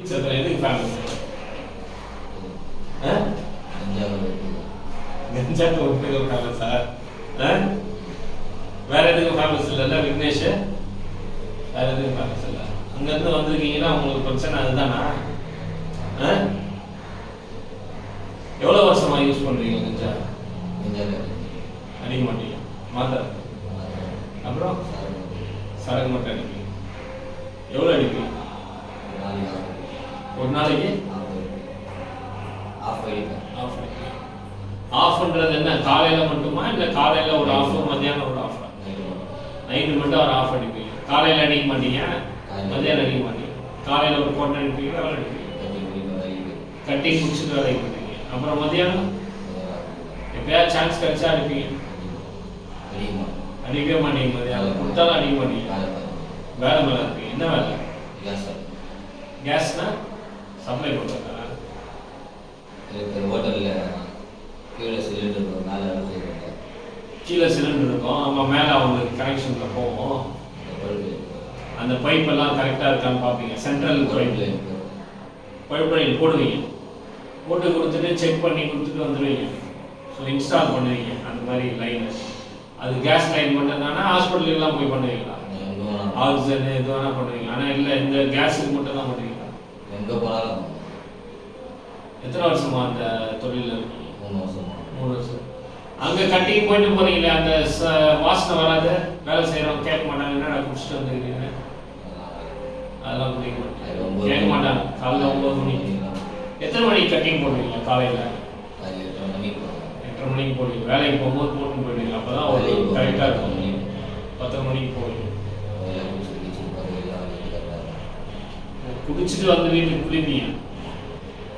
சரி எதுக்கு ஃபேமஸ்? கஞ்சாக்கு ஒரு ஃபேமஸ் சார். வேற எதுக்கும் ஃபேமஸ் இல்லைல்ல விக்னேஷ்? வேற எதுக்கும் ஃபேமஸ் இல்லை. அங்கேருந்து வந்திருக்கீங்கன்னா உங்களுக்கு பிரச்சனை அதுதானா? எவ்வளோ வருஷமா யூஸ் பண்ணுறீங்க கஞ்சா? அடிக்க மாட்டீங்க? மாத்திரை அப்புறம் சரக்கு மட்டும் அடிப்பீங்க. எவ்வளோ அடிப்பீங்க ஒரு நாளைக்கு? ஆஃப்ன்றது என்ன, காலையில் மட்டுமா இல்லை காலையில் ஒரு ஆஃப் மத்தியானம் ஒரு ஆஃப்? நைட்டு மட்டும் ஒரு ஆஃப் அடிப்பீங்க. காலையில் அடிக்க மாட்டீங்க, மத்தியானம் அடிக்க மாட்டீங்க. காலையில் ஒரு கோட்டை அடிப்பீங்க, வேலை அடிப்பீங்க, கட்டி குடிச்சிட்டு வேலை அடிப்பீங்க. அப்புறம் மத்தியானம் எப்பயாவது சான்ஸ் கிடைச்சா அடிப்பீங்க? அடிக்கவே மாட்டீங்க. மதியானம் கொடுத்தாலும் அடிக்க மாட்டீங்க. வேலை மேலே இருப்பீங்க. என்ன வேலை? கேஸ்னா சப்ளை பண்ணுறதா? ஹோட்டலில் கீழே சிலிண்டர் இருக்கும், மேலே கீழே சிலிண்டர் இருக்கும். ஆமாம், மேலே அவங்களுக்கு கனெக்ஷனில் போகும். அந்த பைப்பெல்லாம் கரெக்டாக இருக்கான்னு பார்ப்பீங்க. சென்ட்ரல் பைப் லைன் போடுவீங்க. போட்டு கொடுத்துட்டு செக் பண்ணி கொடுத்துட்டு வந்துடுவீங்க. ஸோ இன்ஸ்டால் பண்ணுவீங்க அந்த மாதிரி லைனை. அது கேஸ் லைன் மட்டும்தானா ஹாஸ்பிட்டலுக்கெல்லாம் போய் பண்ணுவீங்களா? ஆக்சிஜன் எது வேணால் பண்ணுவீங்க. ஆனால் இல்லை, இந்த கேஸுக்கு மட்டும் தான் பண்ணுவீங்களா? எங்கே போனாலும். எத்தனை வருஷமா அந்த தொழிலில் இருக்கீங்க? 3 வருஷமா. 3 வருஷம். அங்கே கட்டிக்கு போயிட்டு போகிறீங்களே, அந்த வாசனை வராது? வேலை செய்கிறவங்க கேட்க மாட்டாங்க, என்ன குடிச்சிட்டு வந்துருக்கீங்க? அதெல்லாம் குடிக்க மாட்டாங்க, கேட்க மாட்டாங்க. காலையில் 9 மணிக்கு. எத்தனை மணிக்கு கட்டிங் போடுவீங்க? காலையில் 8:30 மணிக்கு போடுவீங்க. வேலைக்கு போகும்போது போட்டு போயிடுவீங்க. அப்போ தான் ஒரு கரெக்டாக இருக்கும். 10 மணிக்கு போவீங்க. குடிச்சிட்டு வந்து வீட்டுக்கு குளிப்பீங்க.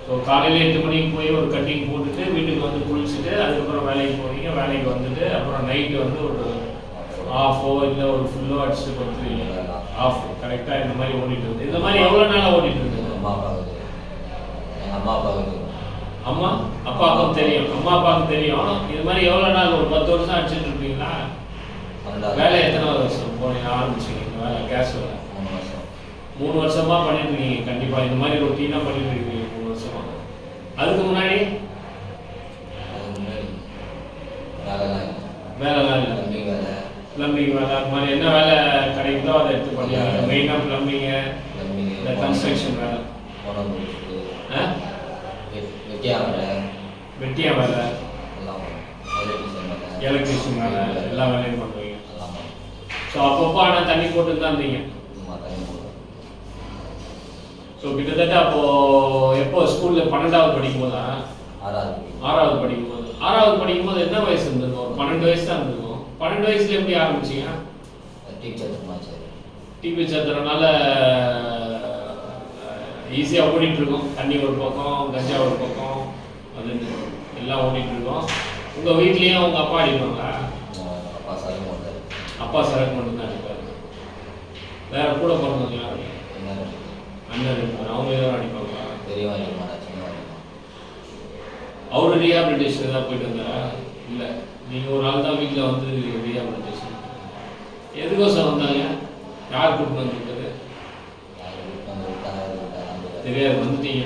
ஸோ காலையில் 8 மணிக்கு போய் ஒரு கட்டிங் போட்டுட்டு வீட்டுக்கு வந்து குளிச்சுட்டு அதுக்கப்புறம் வேலைக்கு போவீங்க. வேலைக்கு வந்துட்டு அப்புறம் நைட்டு வந்து ஒரு ஆஃபோ இல்லை ஒரு ஃபுல்லோ அடிச்சுட்டு கொடுத்துருவீங்க. ஆஃப் கரெக்டாக இந்த மாதிரி ஓடிட்டு இருக்கு. இந்த மாதிரி எவ்வளோ நாளாக ஓடிட்டு இருக்கு? அம்மா அப்பாவுக்கும் தெரியும். அம்மா அப்பாவுக்கும் தெரியும். இது மாதிரி எவ்வளோ நாள்? ஒரு 10 வருஷம் அடிச்சுட்டு இருப்பீங்களா? வேலை எத்தனை வருஷம் போனீங்க ஆரம்பிச்சிங்க இந்த வேலை? கேஸ் வேலை 3 வருஷமா பண்ணிட்டு இருக்கீங்க. கண்டிப்பாக இந்த மாதிரி ரொட்டீனாக பண்ணிட்டு இருக்கீங்க 3 வருஷமா. அதுக்கு முன்னாடி வேலைலாம் இல்லை. பிளம்பிங் வேலை அது மாதிரி என்ன வேலை கிடைக்குதோ அதை எடுத்து பண்ணிடுறாங்க. மெயினாக பிளம்பிங்கு, இந்த கன்ஸ்ட்ரக்ஷன் வேலை, வெட்டியா வேலை, எலக்ட்ரிஷியன் வேலை, எல்லா வேலையும் பண்ணுவீங்க. ஸோ அப்பப்போ ஆனால் தண்ணி போட்டு தான் இருந்தீங்க. ஸோ கிட்டத்தட்ட அப்போது எப்போ ஸ்கூலில் 12வது படிக்கும் போதா? 6வது படிக்கும் போது. 6வது படிக்கும் போது என்ன வயசு இருந்திருக்கும்? ஒரு 12 வயசு தான் இருந்திருக்கும். 12 வயசுல எப்படி ஆரம்பிச்சிங்க? டிவி சத்துறதுனால ஈஸியாக ஓடிட்டு இருக்கோம். தண்ணி ஒரு பக்கம், கஞ்சா ஒரு பக்கம், அது எல்லாம் ஓடிட்டு இருக்கோம். உங்கள் வீட்லேயும் உங்கள் அப்பா அடிப்பாங்களா? அப்பா சரக்கு மட்டும்தான் அடிப்பாரு. வேற கூட பிறந்தவங்க யாரும்? அண்ணன் இருப்பார். அவங்க எதாவது அடிப்பாங்களா? அவரு ரீஹாபிலிட்டேஷன் ஏதாவது போயிட்டு வந்தாரா? இல்லை, நீங்கள் ஒரு ஆள் தான் வீட்டில் வந்து ரீஹாபிலிட்டேஷன். எதுக்கோசம் வந்தாங்க? யார் கூப்பிட்டு வந்துருக்காரு? தெரியாது, வந்துட்டீங்க.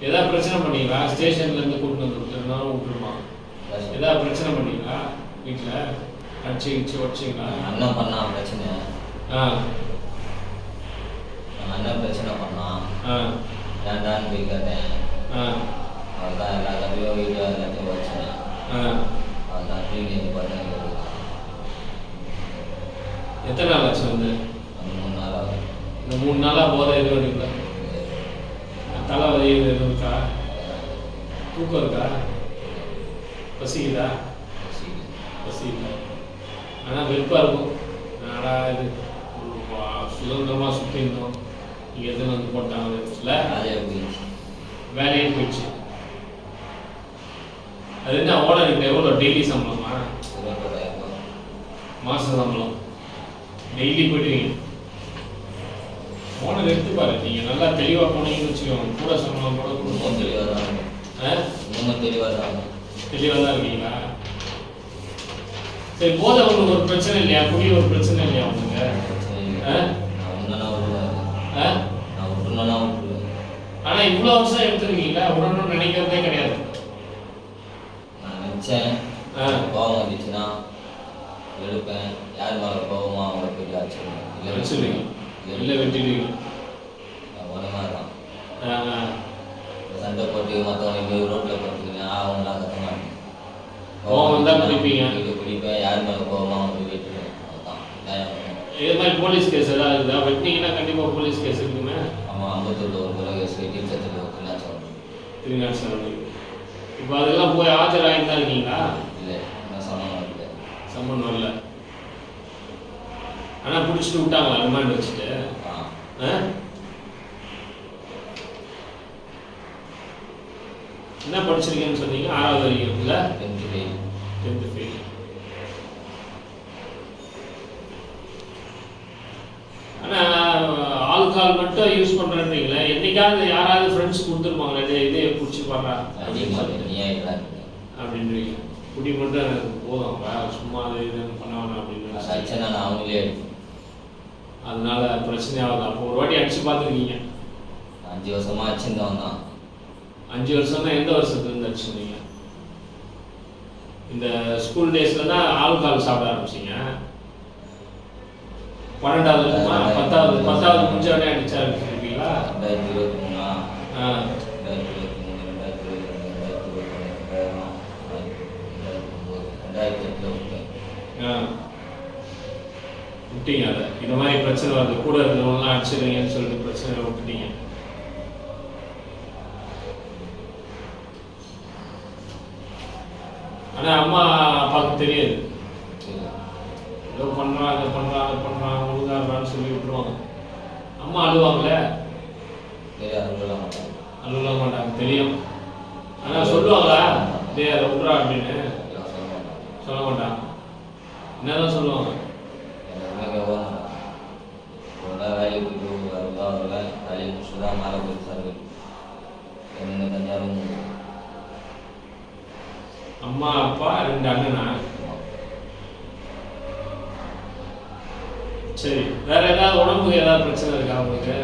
ஏதாவது பிரச்சனை பண்ணீங்களா? ஸ்டேஷன்லேருந்து கூப்பிட்டு வந்து விட்டுருந்தாலும் விட்டுருமா? ஏதாவது பிரச்சனை பண்ணீங்களா வீட்டில்? அடிச்சு வச்சிங்களா? அண்ணன் பண்ணா பிரச்சனை. அண்ணன் பிரச்சனை பண்ணான். ஏன்டான்னு போய் கேட்டேன். அவள்தான் எல்லா கதையும் வீடியோ எல்லாத்தையும் வச்சேன். அவள்தான் தூக்கி பார்த்தேன். எத்தனை நாள் ஆச்சு வந்து? 3 நாள் ஆகும். இந்த 3 நாளாக போதை எதுவும் இருக்குல்ல? தலை வலி எதுவும் இருக்கா? தூக்கம் இருக்கா? பசிக்குதா? பசிக்குதா? ஆனால் வெறுப்பாக இருக்கும். ஆனால் இது சுதந்திரமாக சுற்றி இருந்தோம். இங்கே எதுவும் வந்து போட்டாங்க இல்லை, வேலையே போயிடுச்சு. அது என்ன ஓனர்கிட்ட எவ்வளோ டெய்லி சம்பளமா? மாத சம்பளம் டெய்லி போயிடுவீங்க. ஓனர் எடுத்துப்பாரு. நீங்கள் நல்லா தெளிவாக போனீங்கன்னு வச்சுக்கோங்க, கூட சம்பளம் கூட கொடுப்போம். தெளிவாக தான் இருக்கீங்களா? சரி, போதை உங்களுக்கு ஒரு பிரச்சனை இல்லையா? குடி ஒரு பிரச்சனை இல்லையா உங்களுக்கு? ஆனால் இவ்வளோ வருஷம் எடுத்துருக்கீங்களா விடணும்னு நினைக்கிறதே கிடையாது. நான் நினச்சேன் கோவம் வந்துச்சுன்னா எடுப்பேன், யார் மேலே கோவமோ அவங்கள போய் வச்சுருவீங்க, இல்லை வெட்டிடுவீங்க. ஒன்று மாதிரி தான் சண்டை போட்டு மற்றவங்க போய் ரோட்டில் போட்டுக்கிங்க அவங்களாம் கத்த மாட்டேன். கோவம் தான் பிடிப்பீங்க. இது பிடிப்பேன், யார் மேலே கோவமோ அவங்க போய் வெட்டுவேன். அதுதான் இது மாதிரி போலீஸ் கேஸ் ஏதாவது இருக்குதா? வெட்டினீங்கன்னா கண்டிப்பாக போலீஸ் கேஸ் இருக்குமே. ஆமாம், அம்பத்தூரில் ஒரு கொலை கேஸ், டீச்சர் ஒரு திருநாச்சம். திருநாச்சம். இப்போ அதெல்லாம் போய் ஆஜராகி தான் இருக்கீங்களா? இல்லை, நான் சம்மன் இல்லை. சம்மன் வரல. ஆனால் பிடிச்சிட்டு விட்டாங்களா ரிமாண்ட் வச்சுட்டு? என்ன படிச்சிருக்கேன்னு சொன்னீங்க? 6வது வரைக்கும் இல்லை? 10th fail. ஆனால் ஆல்கஹால் மட்டும் யூஸ் பண்ணுறீங்களே, என்னைக்காவது யாராவது ஃப்ரெண்ட்ஸ் கொடுத்துருப்பாங்களே இதே பிடிச்சி பாடுறா அப்படின்றீங்க. குடி மட்டும் போதும், சும்மா அது இதுன்னு பண்ண வேணாம் அப்படின்னு அவங்களே அதனால பிரச்சனையாகுது. அப்போ ஒரு வாட்டி அடிச்சு பார்த்துருக்கீங்க? 5 வருஷமா அடிச்சிருந்தவன் தான். 5 வருஷம்னா எந்த வருஷத்துலேருந்து அடிச்சுருந்தீங்க? இந்த ஸ்கூல் டேஸில் தான் ஆல்கஹால் சாப்பிட ஆரம்பிச்சிங்க. 12வது 10வது முடிஞ்ச உடனே அடிச்சா இருக்கீங்களா? 2023 விட்டீங்க. அதை இந்த மாதிரி பிரச்சனை வருது, கூட இருந்தவங்களாம் அடிச்சிருங்கன்னு சொல்லிட்டு பிரச்சனை விட்டுட்டீங்க. ஆனால் அம்மா அப்பாவுக்கு தெரியாது, ஏதோ பண்ணுறான் இதை பண்ணுறான் அதை பண்ணுறான் ஒழுங்காடுறான்னு சொல்லி விட்டுருவாங்க. அம்மா அழுவாங்களே? அழுவ மாட்டாங்க, தெரியும். ஆனால் சொல்லுவாங்களா டே அதை விட்றா அப்படின்னு? சொல்ல மாட்டாங்க. என்னதான் சொல்லுவாங்க? வேலைக்கு வேலையை முடிச்சுட்டு தான் மேலே போய் சார் என்ன கஞ்சாலும். அம்மா அப்பா 2 அண்ணனா? சரி, வேற ஏதாவது உடம்புக்கு ஏதாவது பிரச்சனை இருக்கா உங்களுக்கு?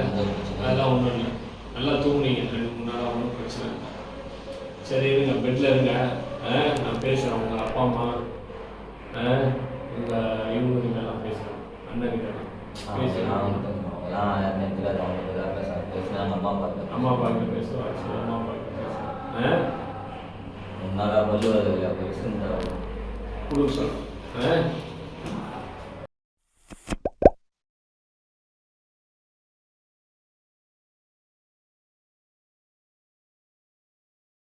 அதெல்லாம் ஒன்றும் இல்லை, நல்லா தூங்குனீங்க 2-3 நாளாக, ஒன்றும் பிரச்சனை இல்லை. சரி இருங்க, பெட்டில் இருங்க, நான் பேசுகிறேன். உங்கள் அப்பா அம்மா உங்கள் இவங்க எல்லாம் பேசுகிறேன், அண்ணன் கிட்ட அம்மா அப்பா கிட்ட பேசுவேன். அம்மா அப்பா கிட்ட பேசுவேன். பல்லு வருது கொடுக்க சொல்லுவேன்.